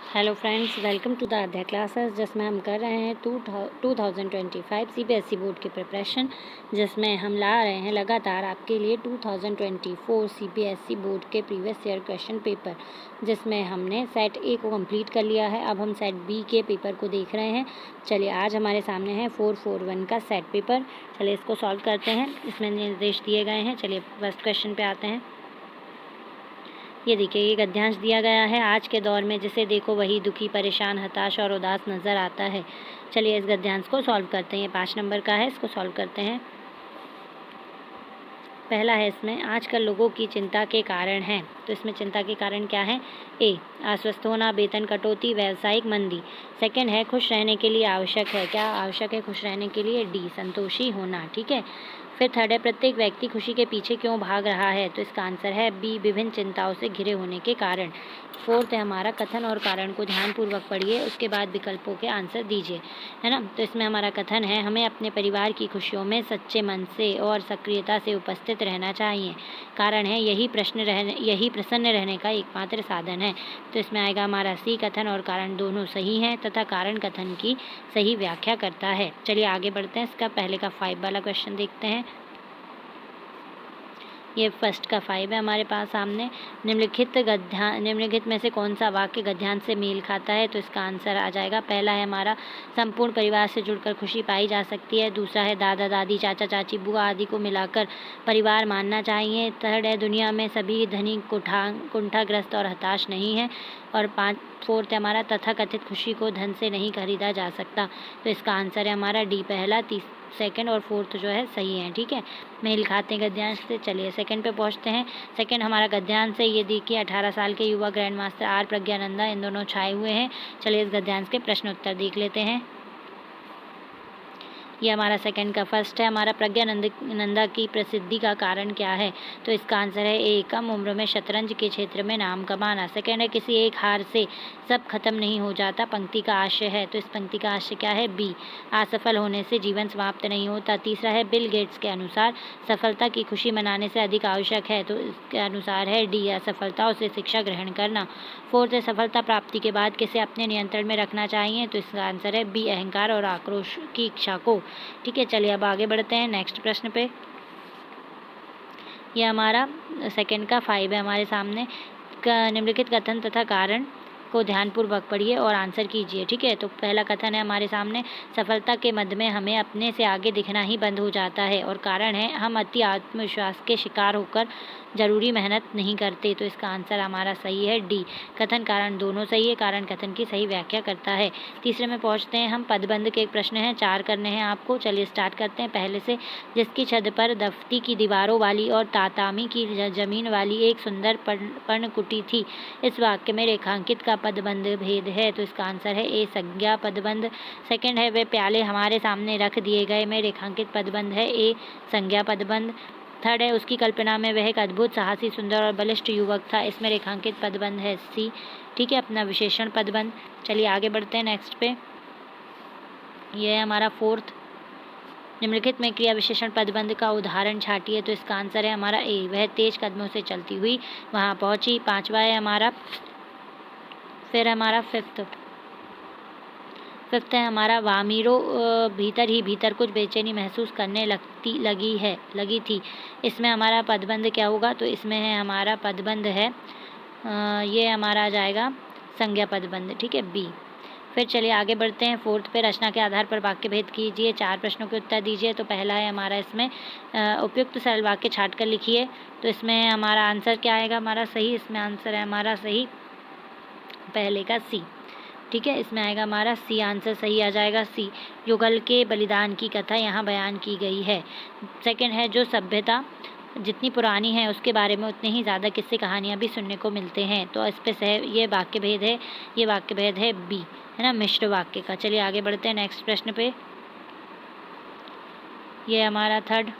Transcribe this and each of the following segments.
Hello friends, welcome to the Adhyay classes, जिसमें हम कर रहे हैं 2025 सीबीएसई बोर्ड की प्रिपरेशन, जिसमें हम ला रहे हैं लगातार आपके लिए 2024 सीबीएसई बोर्ड के प्रीवियस ईयर क्वेश्चन पेपर, जिसमें हमने सेट ए को कंप्लीट कर लिया है। अब हम सेट बी के पेपर को देख रहे हैं। चलिए, आज हमारे सामने है 441 का सेट पेपर। चलिए इसको सॉल्व करते हैं। इसमें निर्देश दिए गए हैं। चलिए फर्स्ट क्वेश्चन पे आते हैं। ये देखिए, ये गद्यांश दिया गया है। आज के दौर में जिसे देखो वही दुखी, परेशान, हताश और उदास नज़र आता है। चलिए इस गद्यांश को सॉल्व करते हैं। ये 5 नंबर का है, इसको सॉल्व करते हैं। पहला है इसमें, आजकल लोगों की चिंता के कारण हैं। तो इसमें चिंता के कारण क्या है? ए, अस्वस्थ होना, वेतन कटौती, व्यावसायिक मंदी। सेकंड है, खुश रहने के लिए आवश्यक है। क्या आवश्यक है खुश रहने के लिए? डी, संतोषी होना। ठीक है। फिर थर्ड है, प्रत्येक व्यक्ति खुशी के पीछे क्यों भाग रहा है? तो इसका आंसर है बी, विभिन्न चिंताओं से घिरे होने के कारण। फोर्थ है हमारा, कथन और कारण को ध्यानपूर्वक पढ़िए, उसके बाद विकल्पों के आंसर दीजिए, है ना। तो इसमें हमारा कथन है, हमें अपने परिवार की खुशियों में सच्चे मन से और सक्रियता से उपस्थित रहना चाहिए। कारण है, यही प्रसन्न रहने का एकमात्र साधन है। तो इसमें आएगा हमारा सी, कथन और कारण दोनों सही हैं तथा कारण कथन की सही व्याख्या करता है। चलिए आगे बढ़ते हैं। इसका पहले का 5 वाला क्वेश्चन देखते हैं। ये फर्स्ट का 5 है हमारे पास सामने। निम्नलिखित में से कौन सा वाक्य गद्यांश से मेल खाता है? तो इसका आंसर आ जाएगा, पहला है हमारा, संपूर्ण परिवार से जुड़कर खुशी पाई जा सकती है। दूसरा है, दादा दादी, चाचा चाची, बुआ आदि को मिलाकर परिवार मानना चाहिए। थर्ड है, दुनिया में सभी धनी कुंठाग्रस्त और हताश नहीं है। और फोर्थ है हमारा, तथाकथित खुशी को धन से नहीं खरीदा जा सकता। तो इसका आंसर है हमारा डी, पहला, सेकंड और फोर्थ जो है सही है। ठीक है, मेल खाते हैं गद्यांश से। चलिए सेकंड पे पहुंचते हैं। सेकंड हमारा गद्यांश है, ये देखिए, 18 साल के युवा ग्रैंड मास्टर आर प्रज्ञानंदा, इन दोनों छाए हुए हैं। चलिए इस गद्यांश के प्रश्न उत्तर देख लेते हैं। ये हमारा सेकंड का फर्स्ट है हमारा, प्रज्ञानंदा की प्रसिद्धि का कारण क्या है? तो इसका आंसर है ए, कम उम्र में शतरंज के क्षेत्र में नाम कमाना। सेकंड है, किसी एक हार से सब खत्म नहीं हो जाता, पंक्ति का आशय है। तो इस पंक्ति का आशय क्या है? बी, असफल होने से जीवन समाप्त नहीं होता। तीसरा है, बिल गेट्स के अनुसार सफलता की खुशी मनाने से अधिक आवश्यक है। तो इसके अनुसार है डी, असफलताओं से शिक्षा ग्रहण करना। फोर्थ है, सफलता प्राप्ति के बाद किसे अपने नियंत्रण में रखना चाहिए? तो इसका आंसर है बी, अहंकार और आक्रोश की इच्छा को। ठीक है, चलिए अब आगे बढ़ते हैं नेक्स्ट प्रश्न पे। यह हमारा सेकंड का 5 है हमारे सामने। निम्नलिखित कथन तथा कारण को ध्यानपूर्वक पढ़िए और आंसर कीजिए। ठीक है, तो पहला कथन है हमारे सामने, सफलता के मद में हमें अपने से आगे दिखना ही बंद हो जाता है। और कारण है, हम अति आत्मविश्वास के शिकार होकर जरूरी मेहनत नहीं करते। तो इसका आंसर हमारा सही है डी, कथन कारण दोनों सही है, कारण कथन की सही व्याख्या करता है। तीसरे में पहुंचते हैं हम। पदबंध के प्रश्न हैं, 4 करने हैं आपको। चलिए स्टार्ट करते हैं पहले से। जिसकी छत पर दफ्ती की दीवारों वाली और तातामी की जमीन वाली एक सुंदर पर्णकुटी थी। इस वाक्य में रेखांकित का पदबंध भेद है। तो इसका आंसर है ए, संज्ञा पदबंध। सेकंड है, वे प्याले हमारे सामने रख दिए गए में रेखांकित पदबंध है ए, संज्ञा पदबंध। थर्ड है, उसकी कल्पना में वह एक अद्भुत, साहसी, सुंदर और बलिष्ठ युवक था। इसमें रेखांकित पदबंध है सी। ठीक है, अपना विशेषण पदबंध। चलिए आगे बढ़ते हैं नेक्स्ट पे। यह है हमारा फोर्थ, निम्नलिखित में क्रिया विशेषण पदबंध का उदाहरण छाटिए। तो इसका आंसर है हमारा ए, वह तेज कदमों से चलती हुई वहां पहुंची। पांचवा है हमारा, फिर हमारा फिफ्थ है हमारा, वामीरो भीतर ही भीतर कुछ बेचैनी महसूस करने लगी थी। इसमें हमारा पदबंध क्या होगा? तो इसमें है हमारा पदबंध है ये हमारा आ जाएगा संज्ञा पदबंध। ठीक है, बी। फिर चलिए आगे बढ़ते हैं। फोर्थ पे, रचना के आधार पर वाक्य भेद कीजिए, 4 प्रश्नों के उत्तर दीजिए। तो पहला है हमारा इसमें, उपयुक्त सरल वाक्य छाट कर लिखिए। तो इसमें हमारा आंसर क्या आएगा? हमारा सही, इसमें आंसर है हमारा सही, पहले का सी। ठीक है, इसमें आएगा हमारा सी, आंसर सही आ जाएगा सी। युगल के बलिदान की कथा यहाँ बयान की गई है। सेकंड है, जो सभ्यता जितनी पुरानी है उसके बारे में उतने ही ज़्यादा किस्से कहानियाँ भी सुनने को मिलते हैं। तो इस पे ये वाक्य भेद है, ये वाक्य भेद है बी, है ना, मिश्र वाक्य का। चलिए आगे बढ़ते हैं नेक्स्ट प्रश्न पे। ये हमारा थर्ड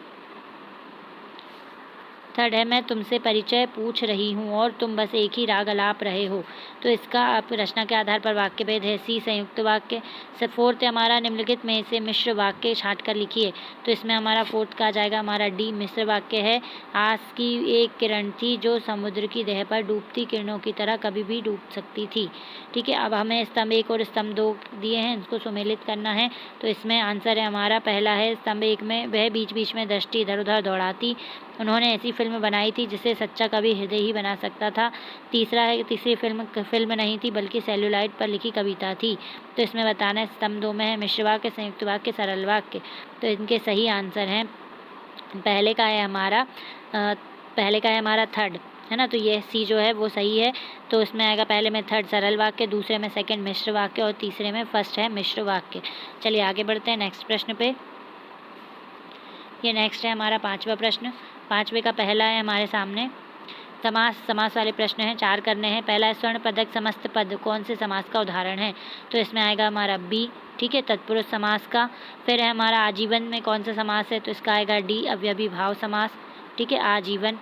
थर्ड है मैं तुमसे परिचय पूछ रही हूँ और तुम बस एक ही राग अलाप रहे हो, तो इसका आप रचना के आधार पर वाक्य भेद है। सी संयुक्त वाक्य। फोर्थ है हमारा निम्नलिखित में से मिश्र वाक्य छांट कर लिखिए, तो इसमें हमारा फोर्थ का आ जाएगा हमारा डी मिश्र वाक्य है। आस की एक किरण थी जो समुद्र की देह पर डूबती किरणों की तरह कभी भी डूब सकती थी। ठीक है, अब हमें स्तंभ 1 और स्तंभ 2 दिए हैं, इनको सुमेलित करना है। तो इसमें आंसर है हमारा पहला है स्तंभ 1 में वह बीच बीच में दृष्टि इधर उधर दौड़ाती, उन्होंने ऐसी फिल्म बनाई थी जिसे सच्चा कवि हृदय ही बना सकता था। तीसरा है तीसरी फिल्म नहीं थी बल्कि सेल्यूलाइड पर लिखी कविता थी। तो इसमें बताना है स्तंभ 2 में है मिश्र वाक्य, संयुक्त वाक्य, सरल वाक्य। तो इनके सही आंसर हैं पहले का है हमारा थर्ड, है ना। तो ये सी जो है वो सही है। तो इसमें आएगा पहले में थर्ड सरल वाक्य, दूसरे में सेकंड मिश्र वाक्य और तीसरे में फर्स्ट है मिश्र वाक्य। चलिए आगे बढ़ते हैं नेक्स्ट प्रश्न पे। ये नेक्स्ट है हमारा 5वां प्रश्न। 5वें का पहला है हमारे सामने समास वाले प्रश्न हैं, 4 करने हैं। पहला है स्वर्ण पदक समस्त पद कौन से समास का उदाहरण है, तो इसमें आएगा हमारा बी, ठीक है, तत्पुरुष समास का। फिर है हमारा आजीवन में कौन सा समास है, तो इसका आएगा डी अवयवी भाव समास, ठीक है, आजीवन।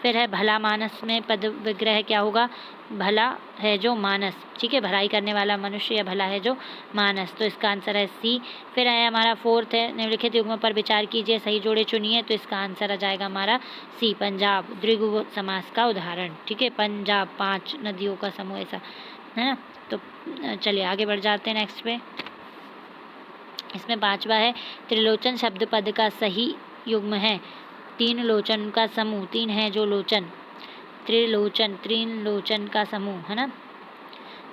फिर है भला मानस में पद विग्रह क्या होगा, भला है जो मानस, ठीक है, भलाई करने वाला मनुष्य या भला है जो मानस, तो इसका आंसर है सी। फिर है हमारा फोर्थ है निम्नलिखित युग्म पर विचार कीजिए, सही जोड़े चुनिए, तो इसका आंसर आ जाएगा हमारा सी पंजाब, द्विगु समास का उदाहरण, ठीक है, पंजाब 5 नदियों का समूह ऐसा, है ना। तो चलिए आगे बढ़ जाते हैं नेक्स्ट पे। इसमें 5वां है त्रिलोचन शब्द पद का सही युग्म है, 3 लोचन का समूह, 3 है जो लोचन, त्रिलोचन 3 लोचन का समूह, है ना।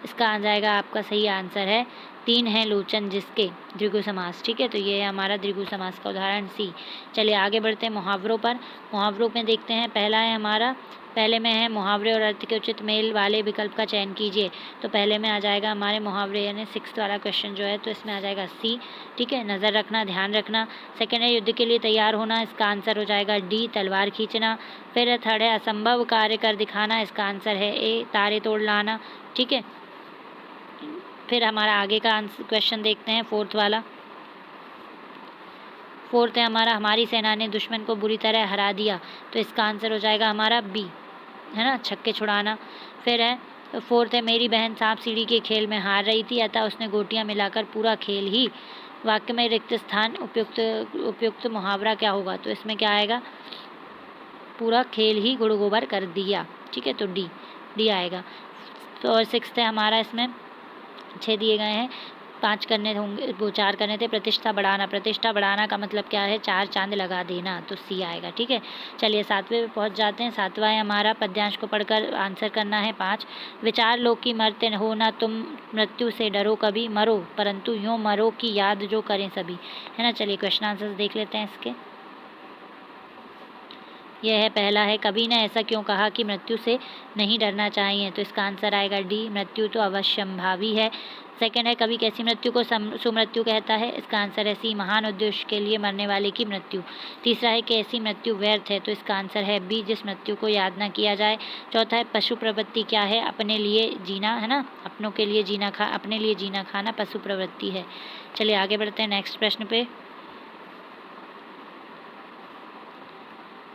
इसका आ जाएगा आपका सही आंसर है 3 है लोचन जिसके, द्विगु समास, ठीक है। तो ये है हमारा द्विगु समास का उदाहरण सी। चलिए आगे बढ़ते हैं मुहावरों पर। मुहावरों में देखते हैं, पहला है हमारा, पहले में है मुहावरे और अर्थ के उचित मेल वाले विकल्प का चयन कीजिए। तो पहले में आ जाएगा हमारे मुहावरे यानी 6th वाला क्वेश्चन जो है, तो इसमें आ जाएगा सी, ठीक है, नज़र रखना, ध्यान रखना। सेकेंड है युद्ध के लिए तैयार होना, इसका आंसर हो जाएगा डी तलवार खींचना। फिर थर्ड है असंभव कार्य कर दिखाना, इसका आंसर है ए तारे तोड़ लाना, ठीक है। फिर हमारा आगे का आंसर क्वेश्चन देखते हैं, फोर्थ वाला। फोर्थ है हमारा हमारी सेना ने दुश्मन को बुरी तरह हरा दिया, तो इसका आंसर हो जाएगा हमारा बी, है ना, छक्के छुड़ाना। फिर है फोर्थ है मेरी बहन सांप सीढ़ी के खेल में हार रही थी अतः उसने गोटियां मिलाकर पूरा खेल ही, वाक्य में रिक्त स्थान उपयुक्त मुहावरा क्या होगा, तो इसमें क्या आएगा, पूरा खेल ही गुड़ गोबर कर दिया, ठीक है, तो डी आएगा। तो और 6th है हमारा, इसमें 6 दिए गए हैं, 5 करने होंगे, वो 4 करने थे। प्रतिष्ठा बढ़ाना का मतलब क्या है, 4 चांद लगा देना, तो सी आएगा, ठीक है। चलिए 7वें पे पहुंच जाते हैं। 7वां है हमारा पद्यांश को पढ़कर आंसर करना है 5। विचार लो कि मरते हो ना तुम, मृत्यु से डरो कभी, मरो परंतु यूँ मरो कि याद जो करें सभी, है ना। चलिए क्वेश्चन आंसर देख लेते हैं इसके। यह है पहला है कवि ने ऐसा क्यों कहा कि मृत्यु से नहीं डरना चाहिए, तो इसका आंसर आएगा डी मृत्यु तो अवश्यंभावी है। सेकंड है कवि कैसी मृत्यु को सुमृत्यु कहता है, इसका आंसर है सी महान उद्देश्य के लिए मरने वाले की मृत्यु। तीसरा है कैसी मृत्यु व्यर्थ है, तो इसका आंसर है बी जिस मृत्यु को याद न किया जाए। चौथा है पशु प्रवृत्ति क्या है, अपने लिए जीना, है ना, अपनों के लिए जीना अपने लिए जीना खाना पशु प्रवृत्ति है। चलिए आगे बढ़ते हैं नेक्स्ट प्रश्न पे।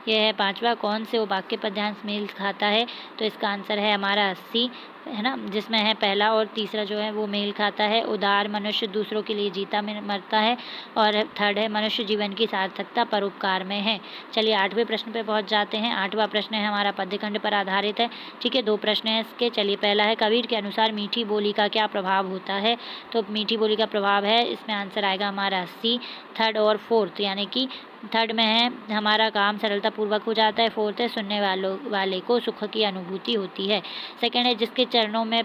यह है 5वां कौन से वो वाक्य पद्यांश मेल खाता है, तो इसका आंसर है हमारा 80, है ना, जिसमें है पहला और तीसरा जो है वो मेल खाता है। उदार मनुष्य दूसरों के लिए जीता मरता है, और थर्ड है मनुष्य जीवन की सार्थकता परोपकार में है। चलिए 8वें प्रश्न पे पहुंच जाते हैं। 8वां प्रश्न है हमारा पद्यखंड पर आधारित है, ठीक है, 2 प्रश्न हैं इसके। चलिए पहला है कबीर के अनुसार मीठी बोली का क्या प्रभाव होता है, तो मीठी बोली का प्रभाव है, इसमें आंसर आएगा हमारा सी। थर्ड और फोर्थ, यानी कि थर्ड में है हमारा काम सरलता पूर्वक हो जाता है, फोर्थ है सुनने वाले को सुख की अनुभूति होती है। सेकंड है जिसके चरणों में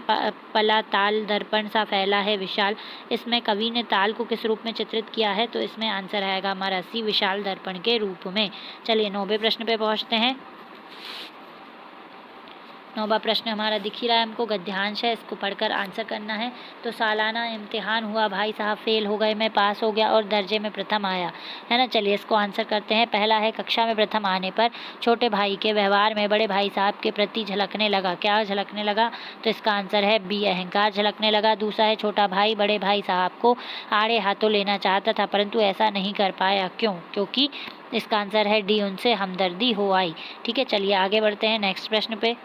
पला ताल दर्पण सा फैला है विशाल, इसमें कवि ने ताल को किस रूप में चित्रित किया है, तो इसमें आंसर आएगा हमारा सी विशाल दर्पण के रूप में। चलिए 9वें प्रश्न पे पहुंचते हैं। 9वां प्रश्न हमारा दिख ही रहा है हमको, गद्यांश है, इसको पढ़कर आंसर करना है। तो सालाना इम्तिहान हुआ, भाई साहब फेल हो गए, मैं पास हो गया और दर्जे में प्रथम आया, है ना। चलिए इसको आंसर करते हैं। पहला है कक्षा में प्रथम आने पर छोटे भाई के व्यवहार में बड़े भाई साहब के प्रति झलकने लगा, क्या झलकने लगा, तो इसका आंसर है बी अहंकार झलकने लगा। दूसरा है छोटा भाई बड़े भाई साहब को आड़े हाथों लेना चाहता था परंतु ऐसा नहीं कर पाया, क्यों, क्योंकि इसका आंसर है डी, उनसे हमदर्दी हो आई। ठीक है, चलिए आगे बढ़ते हैं नेक्स्ट प्रश्न पे।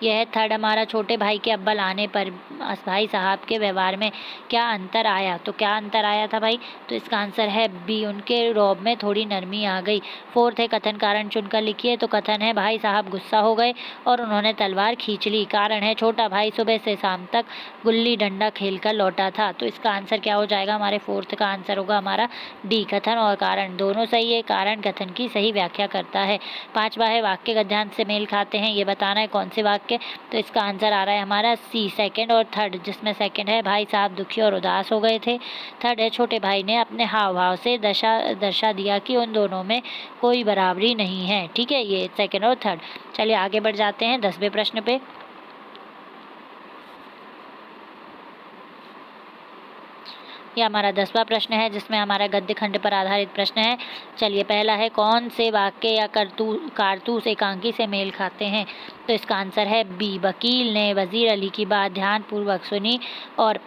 यह है थर्ड हमारा, छोटे भाई के अव्वल आने पर भाई साहब के व्यवहार में क्या अंतर आया? तो क्या अंतर आया था भाई? तो इसका आंसर है बी, उनके रौब में थोड़ी नरमी आ गई। फोर्थ है कथन कारण चुनकर लिखिए। तो कथन है भाई साहब गुस्सा हो गए और उन्होंने तलवार खींच ली। कारण है छोटा भाई सुबह से शाम तक गुल्ली डंडा खेल कर लौटा था। तो इसका आंसर क्या हो जाएगा? हमारे फोर्थ का आंसर होगा हमारा डी, कथन और कारण दोनों सही है। कारण कथन की सही व्याख्या करता है। पांचवा है वाक्य गद्यांश से मेल खाते हैं, ये बताना है कौन से वाक्य। तो इसका आंसर आ रहा है हमारा सी, सेकंड और थर्ड, जिसमें सेकंड है भाई साहब दुखी और उदास हो गए थे। थर्ड है छोटे भाई ने अपने हाव भाव से दर्शा दिया कि उन दोनों में कोई बराबरी नहीं है। ठीक है, ये सेकंड और थर्ड। चलिए आगे बढ़ जाते हैं 10वें प्रश्न पे। यह हमारा 10वां प्रश्न है, जिसमें हमारा गद्य खंड पर आधारित प्रश्न है। चलिए पहला है कौन से वाक्य या कारतूस एकांकी से मेल खाते हैं? तो इसका आंसर है बी, वकील ने वजीर अली की बात ध्यानपूर्वक सुनी। और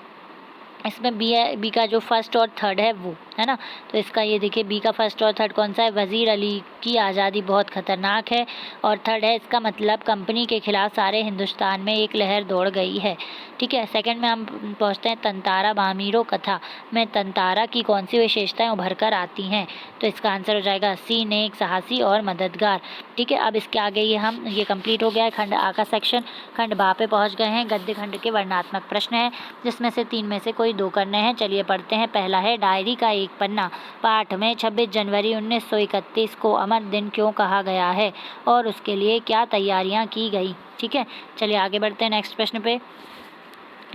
इसमें बी का जो फर्स्ट और थर्ड है वो है ना, तो इसका ये देखिए बी का फर्स्ट और थर्ड कौन सा है? वजीर अली की आज़ादी बहुत खतरनाक है। और थर्ड है इसका मतलब कंपनी के खिलाफ सारे हिंदुस्तान में एक लहर दौड़ गई है। ठीक है, सेकंड में हम पहुंचते हैं तंतारा बामीरो कथा में तंतारा की कौन सी विशेषताएं उभर कर आती हैं? तो इसका आंसर हो जाएगा सी, नेक, साहसी और मददगार। ठीक है, अब इसके आगे ये कंप्लीट हो गया है खंड आ का सेक्शन। खंड बा पे पहुँच गए हैं। गद्य खंड के वर्णात्मक प्रश्न है, जिसमें से 3 में से कोई 2 करने हैं। चलिए पढ़ते हैं। पहला है डायरी का एक पन्ना, पाठ में 26 जनवरी 1931 को अमर दिन क्यों कहा गया है और उसके लिए क्या तैयारियां की गई? ठीक है, चलिए आगे बढ़ते हैं नेक्स्ट प्रश्न पे।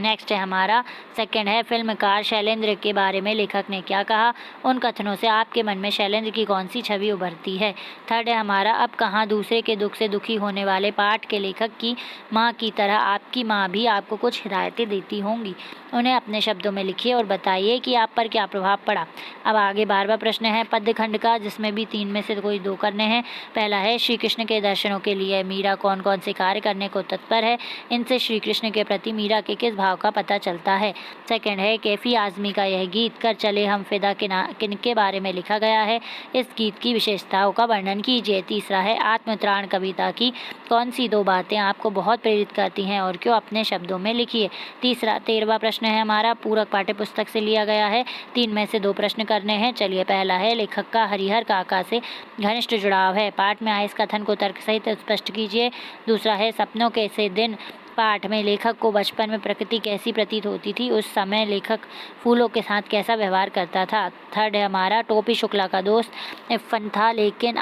नेक्स्ट है हमारा सेकंड है फिल्मकार शैलेंद्र के बारे में लेखक ने क्या कहा? उन कथनों से आपके मन में शैलेंद्र की कौन सी छवि उभरती है? थर्ड है हमारा अब कहाँ दूसरे के दुख से दुखी होने वाले पाठ के लेखक की माँ की तरह आपकी माँ भी आपको कुछ हिदायतें देती होंगी। उन्हें अपने शब्दों में लिखिए और बताइए कि आप पर क्या प्रभाव पड़ा। अब आगे 12वां प्रश्न है पद्य खंड का, जिसमें भी 3 में से कोई 2 करने हैं। पहला है श्री कृष्ण के दर्शनों के लिए मीरा कौन कौन से कार्य करने को तत्पर है? इनसे श्री कृष्ण के प्रति मीरा के किस भाव का पता चलता है? सेकंड है कैफी आजमी का यह गीत कर चले हम फिदा किनके बारे में लिखा गया है? इस गीत की विशेषताओं का वर्णन कीजिए। तीसरा है आत्मत्राण कविता की कौन सी 2 बातें आपको बहुत प्रेरित करती हैं और क्यों? अपने शब्दों में लिखिए। 13वां प्रश्न है हमारा पूरक पाठ्य पुस्तक से लिया गया है। 3 में से 2 प्रश्न करने हैं। चलिए पहला है लेखक का हरिहर काका से घनिष्ठ जुड़ाव है, पाठ में आए इस कथन को तर्क सहित स्पष्ट कीजिए। दूसरा है सपनों के से दिन, पाठ में लेखक को बचपन में प्रकृति कैसी प्रतीत होती थी, उस समय लेखक फूलों के साथ कैसा व्यवहार करता था। थर्ड है हमारा टोपी शुक्ला का दोस्त इफ़न था लेकिन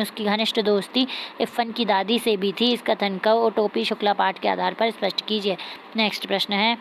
उसकी घनिष्ठ दोस्ती इफ़न की दादी से भी थी। इस कथन को टोपी शुक्ला पाठ के आधार पर स्पष्ट कीजिए। नेक्स्ट प्रश्न है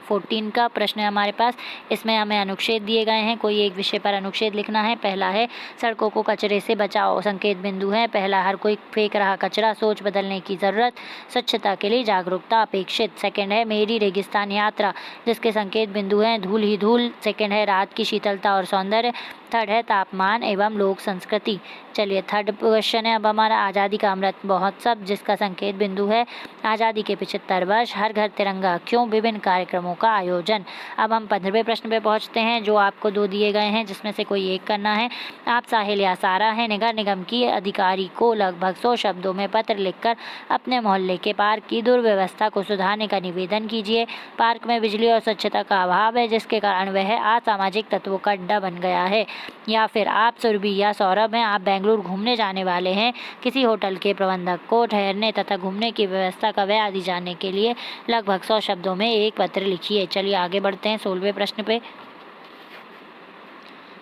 14 का प्रश्न है हमारे पास। इसमें हमें अनुच्छेद दिए गए हैं, कोई एक विषय पर अनुच्छेद लिखना है। पहला है सड़कों को कचरे से बचाओ, संकेत बिंदु है। पहला हर कोई फेंक रहा कचरा, सोच बदलने की ज़रूरत, स्वच्छता के लिए जागरूकता अपेक्षित। सेकंड है मेरी रेगिस्तान यात्रा, जिसके संकेत बिंदु हैं धूल ही धूल। सेकंड है रात की शीतलता और सौंदर्य। थर्ड है तापमान एवं लोक संस्कृति। चलिए थर्ड क्वेश्चन है अब हमारा आज़ादी का अमृत महोत्सव, जिसका संकेत बिंदु है आज़ादी के 75 वर्ष, हर घर तिरंगा क्यों, विभिन्न कार्यक्रमों का आयोजन। अब हम 15वें प्रश्न पे पहुंचते हैं, जो आपको 2 दिए गए हैं, जिसमें से कोई एक करना है। आप साहिल या सारा है नगर निगम की अधिकारी को लगभग 100 शब्दों में पत्र लिखकर अपने मोहल्ले के पार्क की दुर्व्यवस्था को सुधारने का निवेदन कीजिए। पार्क में बिजली और स्वच्छता का अभाव है, जिसके कारण वह असामाजिक तत्वों का अड्डा बन गया है। या फिर आप सुरभि या सौरभ हैं, आप बेंगलुरु घूमने जाने वाले हैं, किसी होटल के प्रबंधक को ठहरने तथा घूमने की व्यवस्था का व्यय आदि जानने के लिए लगभग 100 शब्दों में एक पत्र लिखिए। चलिए आगे बढ़ते हैं 16वें प्रश्न पे।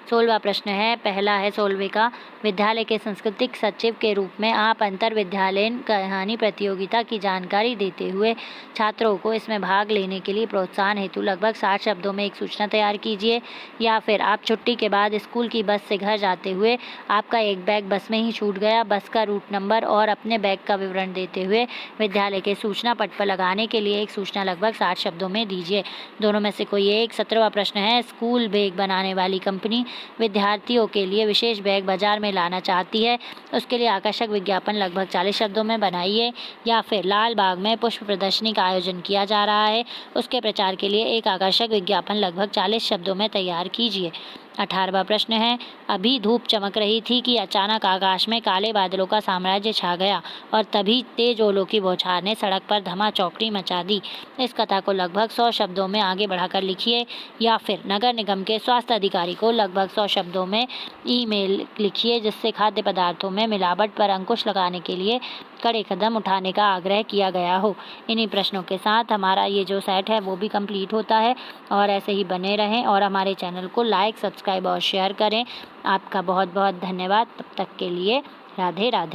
16वां प्रश्न है, पहला है 16वें का, विद्यालय के सांस्कृतिक सचिव के रूप में आप अंतर विद्यालयन कहानी प्रतियोगिता की जानकारी देते हुए छात्रों को इसमें भाग लेने के लिए प्रोत्साहन हेतु लगभग 60 शब्दों में एक सूचना तैयार कीजिए। या फिर आप छुट्टी के बाद स्कूल की बस से घर जाते हुए आपका एक बैग बस में ही छूट गया, बस का रूट नंबर और अपने बैग का विवरण देते हुए विद्यालय के सूचना पट पर लगाने के लिए एक सूचना लगभग 60 शब्दों में दीजिए। दोनों में से कोई एक। 17वां प्रश्न है, स्कूल बैग बनाने वाली कंपनी विद्यार्थियों के लिए विशेष बैग बाजार में लाना चाहती है, उसके लिए आकर्षक विज्ञापन लगभग 40 शब्दों में बनाइए। या फिर लाल बाग में पुष्प प्रदर्शनी का आयोजन किया जा रहा है, उसके प्रचार के लिए एक आकर्षक विज्ञापन लगभग 40 शब्दों में तैयार कीजिए। 18वां प्रश्न है, अभी धूप चमक रही थी कि अचानक आकाश में काले बादलों का साम्राज्य छा गया और तभी तेज ओलों की बौछार ने सड़क पर धमाचौकड़ी मचा दी। इस कथा को लगभग 100 शब्दों में आगे बढ़ाकर लिखिए, या फिर नगर निगम के स्वास्थ्य अधिकारी को लगभग 100 शब्दों में ईमेल लिखिए, जिससे खाद्य पदार्थों में मिलावट पर अंकुश लगाने के लिए कड़े कदम उठाने का आग्रह किया गया हो। इन्हीं प्रश्नों के साथ हमारा ये जो सेट है वो भी कंप्लीट होता है, और ऐसे ही बने रहें और हमारे चैनल को लाइक, सब्सक्राइब और शेयर करें। आपका बहुत बहुत धन्यवाद। तब तक के लिए राधे राधे।